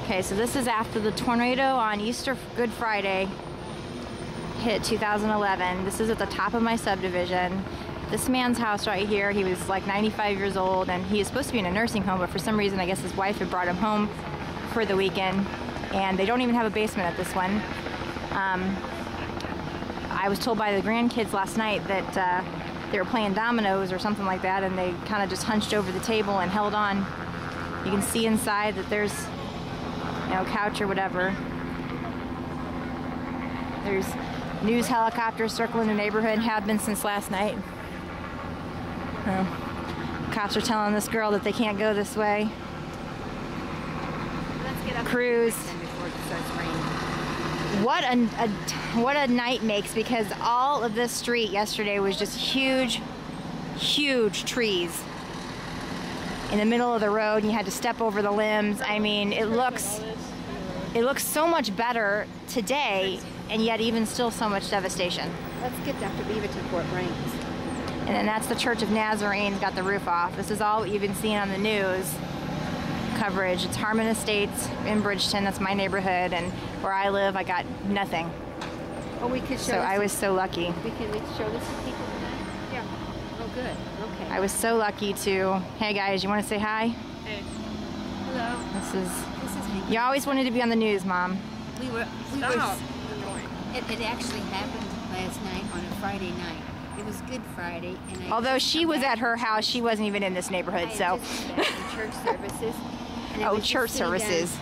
Okay, so this is after the tornado on Easter Good Friday hit 2011. This is at the top of my subdivision. This man's house right here, he was like 95 years old and he is supposed to be in a nursing home, but for some reason I guess his wife had brought him home for the weekend, and they don't even have a basement at this one. I was told by the grandkids last night that they were playing dominoes or something like that, and they kind of just hunched over the table and held on. You can see inside that there's, you know, couch or whatever. There's news helicopters circling the neighborhood, have been since last night. Cops are telling this girl that they can't go this way. Let's get up Cruise. before it starts raining. What a night makes, because all of this street yesterday was just huge trees in the middle of the road, and you had to step over the limbs. I mean, it looks so much better today, and yet even still so much devastation. Let's get Dr. Beaverton before it rains. And then that's the Church of Nazarene's got the roof off. This is all what you've been seeing on the news coverage. It's Harmann Estates in Bridgeton. That's my neighborhood, and where I live, I got nothing. Oh, we could show. So I was so lucky. We show this to people tonight? Yeah. Oh, good. Okay. I was so lucky to. Hey guys, you want to say hi? Hey. Hello. This is. You always wanted to be on the news, Mom. We were. It actually happened last night on a Friday night. It was Good Friday, and although she was at her house, she wasn't even in this neighborhood. So. Church services. Oh, church services.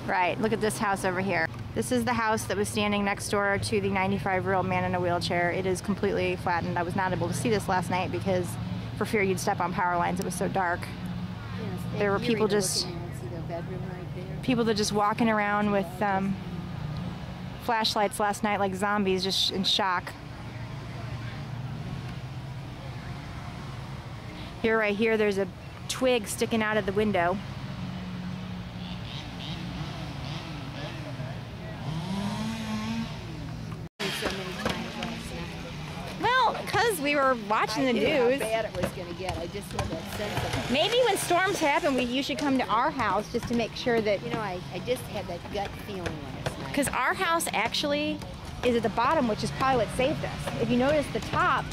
Right. Look at this house over here. This is the house that was standing next door to the 95-year-old man in a wheelchair. It is completely flattened. I was not able to see this last night because, for fear you'd step on power lines, it was so dark. Yes, there were people just. See the bedroom right there. People that just walking around with flashlights last night like zombies, just in shock. Here, right here, there's a twig sticking out of the window. So many times last night. Well, because we were watching the I knew news. how bad it was going to get. I just had that sense of it. Maybe when storms happen, you should come to our house just to make sure that. You know, I just had that gut feeling last night. Because our house actually is at the bottom, which is probably what saved us. If you notice, the top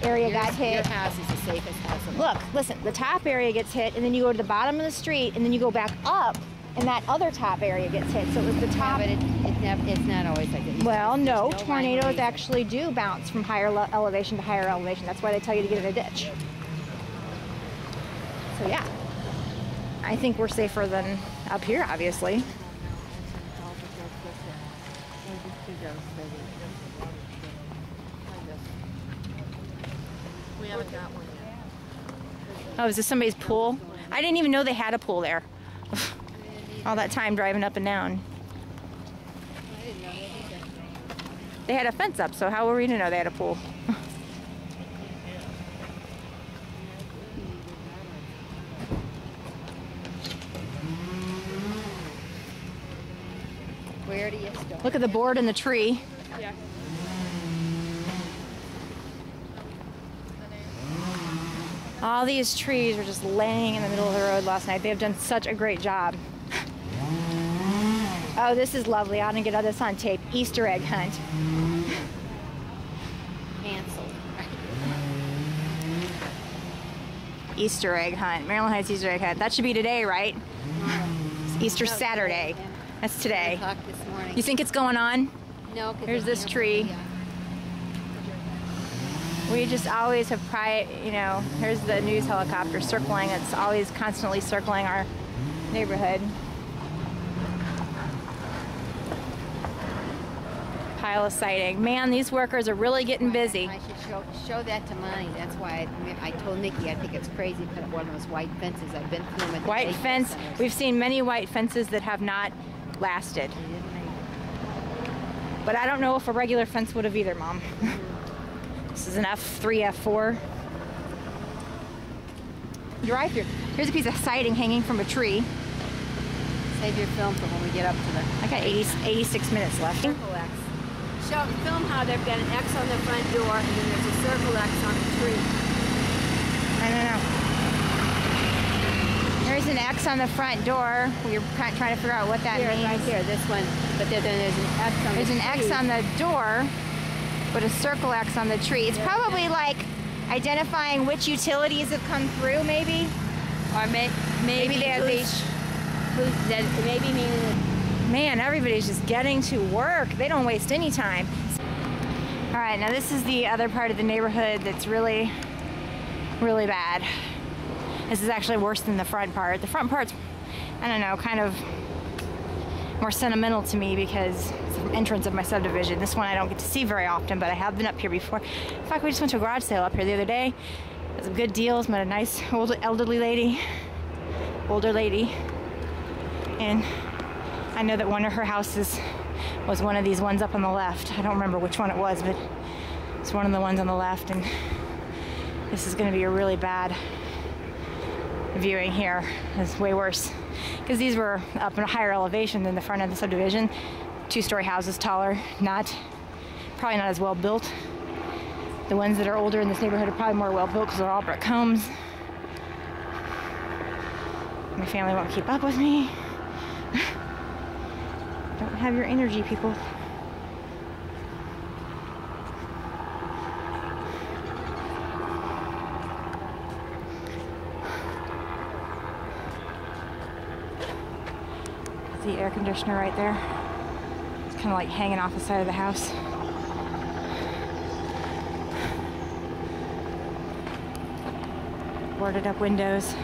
area got hit. Your house is the safest house in the world. Look, listen, the top area gets hit, and then you go to the bottom of the street, and then you go back up, and that other top area gets hit. So it was the top. Yeah, but it's not always like it. Well, no, There's tornadoes rhyme or actually do bounce from higher elevation to higher elevation. That's why they tell you to get in a ditch. So yeah, I think we're safer than up here, obviously. We haven't got one yet. Oh, is this somebody's pool? I didn't even know they had a pool there. All that time driving up and down. I didn't know that either. They had a fence up, so how were we to know they had a pool? Where do you start? Look at the board and the tree. Yeah. All these trees were just laying in the middle of the road last night. They have done such a great job. Oh, this is lovely. I ought to get all this on tape. Easter egg hunt. Canceled. Easter egg hunt. Maryland Heights Easter egg hunt. That should be today, right? It's Easter Saturday. That's today. 10 o'clock this morning. You think it's going on? No, 'cause Here's they this canceled tree. the, We just always have pride, you know, here's the news helicopter circling. It's always constantly circling our neighborhood. Pile of siding. Man, these workers are really getting busy. I should show that to Monty. That's why I told Nikki I think it's crazy to put up one of those white fences. I've been through them at the White daycare fence. centers. We've seen many white fences that have not lasted. They didn't make it. But I don't know if a regular fence would have either, Mom. This is an F3, F4. Drive through. Here's a piece of siding hanging from a tree. Save your film for when we get up to the I got 86 minutes left. circle X. Film how they've got an X on the front door and then there's a circle X on the tree. I don't know. There's an X on the front door. We were kind of trying to figure out what that means. Right here, this one. But then there's an X on the There's an X on the door, but a circle X on the tree. It's probably like identifying which utilities have come through, maybe. Or maybe they have these. Maybe meaning. Man, everybody's just getting to work. They don't waste any time. All right, now this is the other part of the neighborhood that's really, really bad. This is actually worse than the front part. The front part's, I don't know, kind of more sentimental to me because it's the entrance of my subdivision. This one I don't get to see very often, but I have been up here before. In fact, we just went to a garage sale up here the other day. Got some good deals, met a nice older lady. And I know that one of her houses was one of these ones up on the left. I don't remember which one it was, but it's one of the ones on the left, and this is gonna be a really bad viewing here. It's way worse because these were up in a higher elevation than the front of the subdivision. 2-story houses, taller, probably not as well built. The ones that are older in this neighborhood are probably more well built because they're all brick homes. My family won't keep up with me. Don't have your energy, people. The air conditioner right there. It's kind of like hanging off the side of the house. Boarded up windows.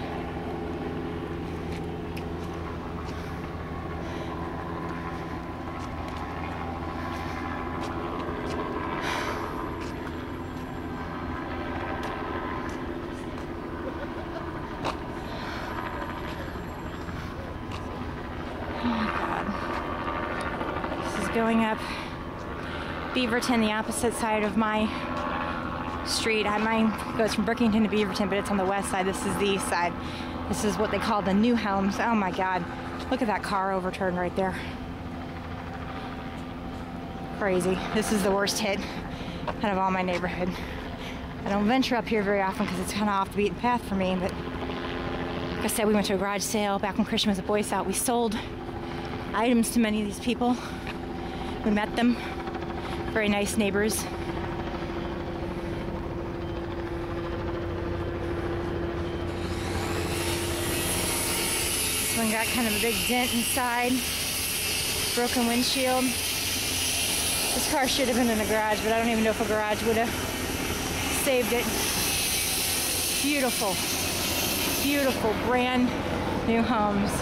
Going up Beaverton, the opposite side of my street. Mine goes from Brookington to Beaverton, but it's on the west side. This is the east side. This is what they call the new homes. Oh my God. Look at that car overturned right there. Crazy. This is the worst hit out of all my neighborhood. I don't venture up here very often because it's kind of off the beaten path for me, but like I said, we went to a garage sale back when Christian was a Boy Scout. We sold items to many of these people. We met them, very nice neighbors. This one got kind of a big dent inside, broken windshield. This car should have been in a garage, but I don't even know if a garage would have saved it. Beautiful, beautiful, brand new homes.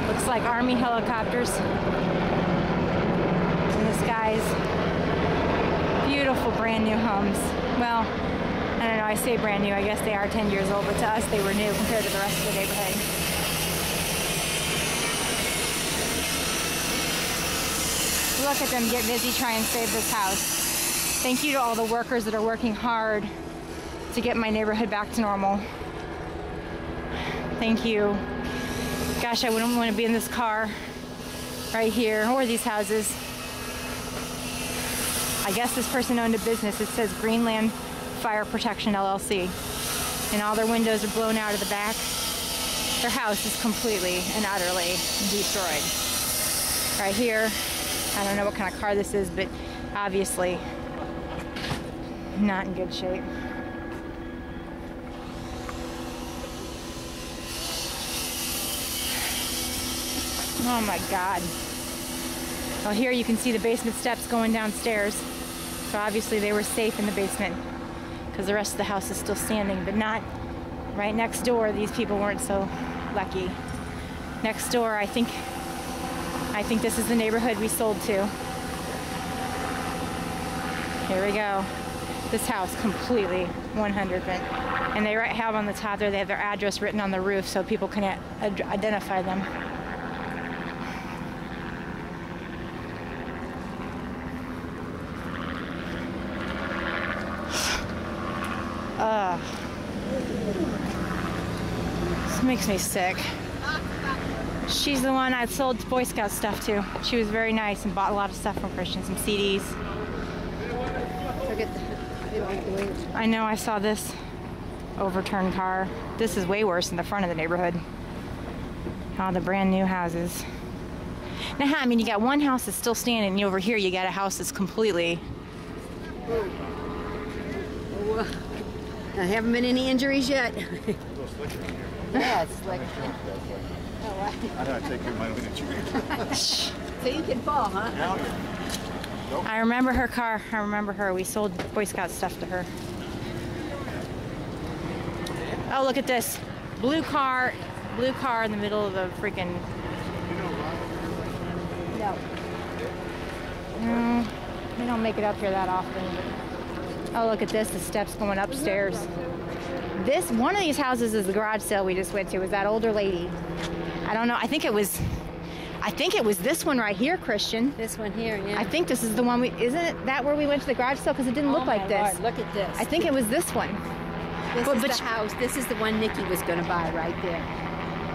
Looks like Army helicopters. Guys, beautiful brand new homes. Well, I don't know, I say brand new, I guess they are 10 years old, but to us they were new compared to the rest of the neighborhood. Look at them get busy trying to save this house. Thank you to all the workers that are working hard to get my neighborhood back to normal. Thank you. Gosh, I wouldn't want to be in this car right here or these houses. I guess this person owned a business. It says Greenland Fire Protection LLC. And all their windows are blown out of the back. Their house is completely and utterly destroyed. Right here, I don't know what kind of car this is, but obviously not in good shape. Oh my God. Well, here you can see the basement steps going downstairs. So obviously they were safe in the basement because the rest of the house is still standing, but not right next door. These people weren't so lucky. Next door, I think this is the neighborhood we sold to. Here we go. This house completely 100%. And they have on the top there, they have their address written on the roof so people can identify them. This makes me sick. She's the one I sold Boy Scout stuff to. She was very nice and bought a lot of stuff from Christian, some CDs. I know, I saw this overturned car. This is way worse in the front of the neighborhood. All the brand new houses. Now, I mean, you got one house that's still standing, and over here you got a house that's completely... Oh, I haven't been any injuries yet. Yeah, it's slick. I gotta take your money that you So you can fall, huh? I remember her car. I remember her. We sold Boy Scout stuff to her. Oh, look at this. Blue car in the middle of the freaking... No. They don't make it up here that often. Oh, look at this. The steps going upstairs. One of these houses is the garage sale we just went to. It was that older lady. I don't know. I think it was this one right here, Christian. This one here, yeah. I think this is the one isn't that where we went to the garage sale? Because it didn't look like this. Lord, look at this. I think it was this one. This is the house. This is the one Nikki was going to buy right there.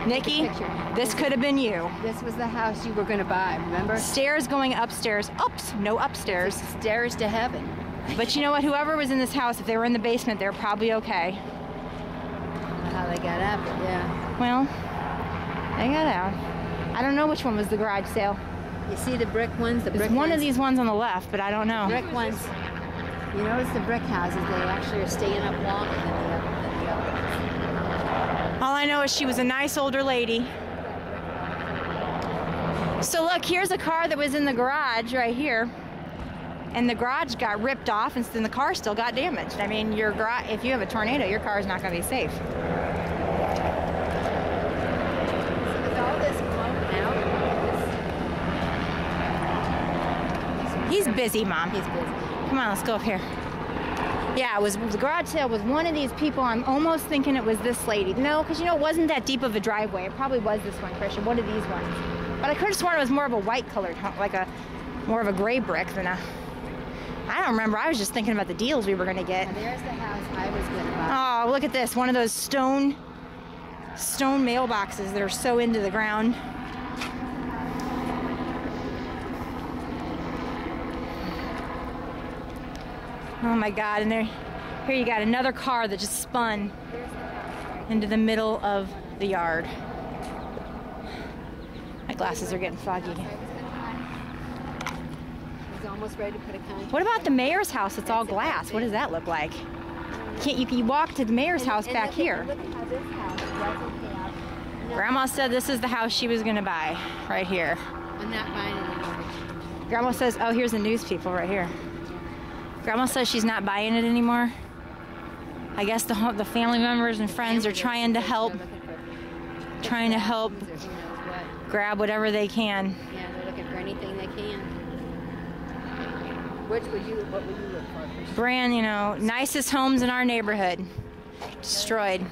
Nikki, this could have been you. This was the house you were going to buy, remember? Stairs going upstairs. Oops, no upstairs. Stairs to heaven. But you know what? Whoever was in this house, if they were in the basement, they're probably okay. I don't know how they got up, but yeah. Well, they got out. I don't know which one was the garage sale. You see the brick ones? There's one of these ones on the left, but I don't know. Brick ones. You notice the brick houses, they actually are staying up longer than the other ones. All I know is she was a nice older lady. So look, here's a car that was in the garage right here. And the garage got ripped off, and then the car still got damaged. I mean, if you have a tornado, your car is not going to be safe. With all this blown out, He's busy, Mom. he's busy. Come on, let's go up here. Yeah, the garage sale was one of these people. I'm almost thinking it was this lady. No, because you know, it wasn't that deep of a driveway. It probably was this one, Christian, one of these ones. But I could have sworn it was more of a white colored home, like more of a gray brick than a... I don't remember. I was just thinking about the deals we were going to get. Now there's the house I was going to buy. Oh, look at this. One of those stone mailboxes that are so into the ground. Oh my God, and here you got another car that just spun into the middle of the yard. My glasses are getting foggy. He's almost ready to put a contract. What about the mayor's house? It's all glass. What does that look like? You walk to the mayor's house back here. Look at how this house doesn't have... Grandma said this is the house she was gonna buy, right here. I'm not buying it anymore. Grandma says, oh, here's the news people right here. Grandma says she's not buying it anymore. I guess the family members and friends are trying to help grab whatever they can. Yeah, they're looking for anything they can. What would you look for? Brand, nicest homes in our neighborhood. Destroyed.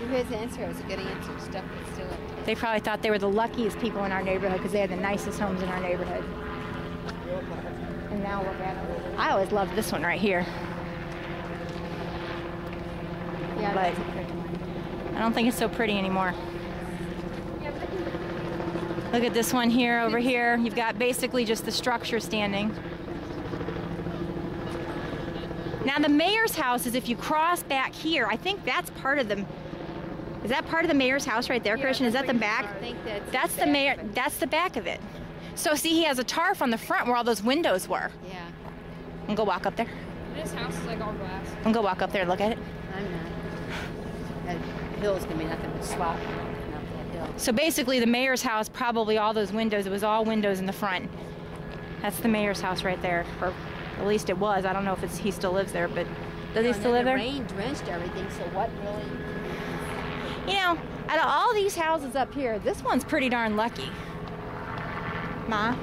His answer was a good answer. Stuff that's still up. They probably thought they were the luckiest people in our neighborhood because they had the nicest homes in our neighborhood. And now look at them. I always loved this one right here. Yeah, But that's a pretty one. I don't think it's so pretty anymore. Look at this one here, over here. You've got basically just the structure standing. Now the mayor's house is if you cross back here, I think that's part of the... Is that part of the mayor's house right there, Christian? Is that the back? I think That's the mayor. That's the back of it. So see, he has a tarp on the front where all those windows were. Yeah. And go walk up there. This house is like all glass. And go walk up there and look at it. I'm not. That hill's gonna be nothing but slop. Not that hill. So basically, the mayor's house, probably all those windows. It was all windows in the front. That's the mayor's house right there, or at least it was. I don't know if he still lives there, but does he still live there? The rain drenched everything. So what really? Out of all these houses up here, this one's pretty darn lucky. Ma?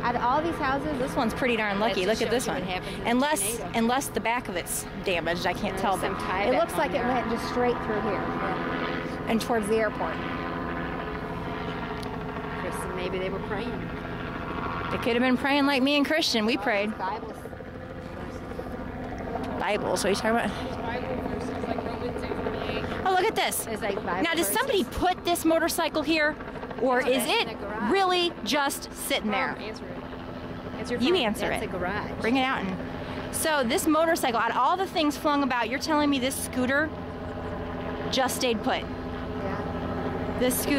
Out of all these houses, this one's pretty darn lucky. That just Look at this shows you one. what happens in a tornado. Unless the back of it's damaged, I can't tell. But some tie it back looks like on it there. went just straight through here and towards the airport. Kristen, maybe they were praying. They could have been praying like me and Christian. We prayed. Bibles. Bibles. What are you talking about? Bible verses like Romans 8:28. Oh, look at this. It's like Bible Now, does verses. somebody put this motorcycle here, or No, is that's in it the garage. really just sitting there? Answer it. Answer your You phone. answer That's it. a garage. Bring it out. So this motorcycle, out of all the things flung about, you're telling me this scooter just stayed put? Yeah. This scooter